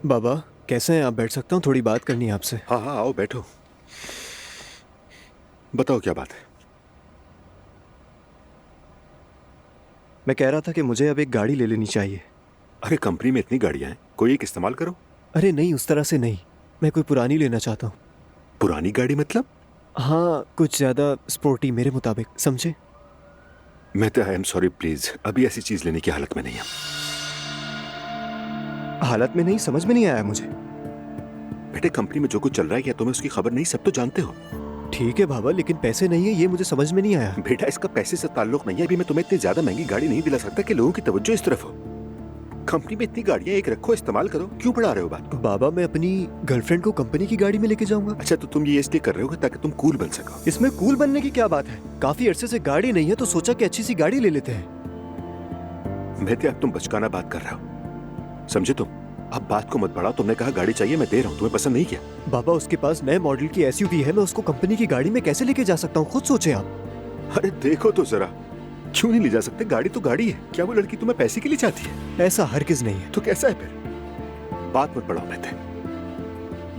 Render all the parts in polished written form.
बाबा कैसे हैं आप? बैठ सकता हूँ? थोड़ी बात करनी है आपसे। हाँ हाँ, आओ बैठो। बताओ क्या बात है। मैं कह रहा था कि मुझे अब एक गाड़ी ले लेनी चाहिए। अरे कंपनी में इतनी गाड़ियां हैं, कोई एक इस्तेमाल करो। अरे नहीं, उस तरह से नहीं। मैं कोई पुरानी लेना चाहता हूँ। पुरानी गाड़ी मतलब? हाँ, कुछ ज़्यादा स्पोर्टी मेरे मुताबिक, समझे? मैं तो आई एम सॉरी, प्लीज अभी ऐसी चीज लेने की हालत में नहीं है। हालत में नहीं? समझ में नहीं आया मुझे। बेटे कंपनी में जो कुछ चल रहा है क्या तुम्हें उसकी खबर नहीं? सब तो जानते हो। ठीक है बाबा, लेकिन पैसे नहीं है, ये मुझे समझ में नहीं आया। बेटा इसका पैसे से ताल्लुक नहीं है। अभी मैं तुम्हें इतनी ज्यादा महंगी गाड़ी नहीं दिला सकता कि लोगों की तवज्जो इस तरफ हो। कंपनी में इतनी गाड़ियां, एक रखो, इस्तेमाल करो। क्यों बढ़ा रहे हो बात को? बाबा मैं अपनी गर्लफ्रेंड को कंपनी की गाड़ी में लेके जाऊंगा। अच्छा तो तुम ये इसलिए कर रहे हो ताकि तुम कूल बन सको? इसमें कूल बनने की क्या बात है? काफी अरसे से गाड़ी नहीं है तो सोचा कि अच्छी सी गाड़ी ले लेते हैं। मैं अब तुम बचकाना बात कर रहे हो, समझे तुम? अब बात को मत बढ़ाओ। तुमने कहा गाड़ी चाहिए, मैं दे रहा हूँ। तुम्हें पसंद नहीं किया? बाबा उसके पास नए मॉडल की एसयूवी है, मैं उसको कंपनी की गाड़ी में कैसे लेके जा सकता हूँ? खुद सोचे आप। अरे देखो तो जरा, क्यों नहीं ले जा सकते? गाड़ी तो गाड़ी है। क्या वो लड़की तुम्हें पैसे के लिए चाहती है? ऐसा हरगिज नहीं है। तो कैसा है फिर? बात मत बढ़ाओ।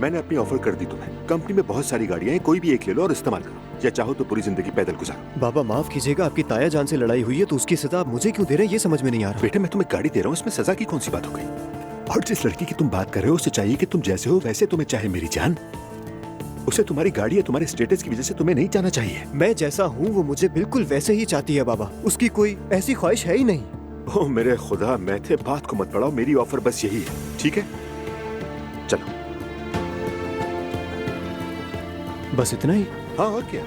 मैंने अपनी ऑफर कर दी तुम्हें। कंपनी में बहुत सारी गाड़ियां हैं, कोई भी एक ले लो और इस्तेमाल करो, या चाहो तो पूरी जिंदगी पैदल गुजारो। बाबा माफ कीजिएगा, आपकी ताया जान से लड़ाई हुई है तो उसकी सजा आप मुझे क्यों दे रहे हैं ये समझ में नहीं आ रहा। बेटे मैं तुम्हें गाड़ी दे रहा हूँ, इसमें सजा की कौन सी बात हो गई? और जिस लड़की की तुम बात कर रहे हो उसे चाहिए कि तुम जैसे हो वैसे तुम्हें चाहे मेरी जान। उसे तुम्हारी गाड़ी या तुम्हारे स्टेटस की वजह से तुम्हें नहीं जाना चाहिए। मैं जैसा हूँ वो मुझे बिल्कुल वैसे ही चाहती है बाबा। उसकी कोई ऐसी ख्वाहिश है ही नहीं। ओह मेरे खुदा, मैं थे, बात को मत बढ़ाओ। मेरी ऑफर बस यही है, ठीक है? चलो। बस इतना ही? हाँ और क्या।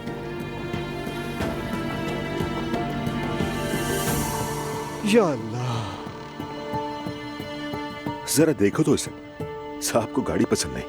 या अल्लाह। जरा देखो तो इसे, साहब को गाड़ी पसंद नहीं।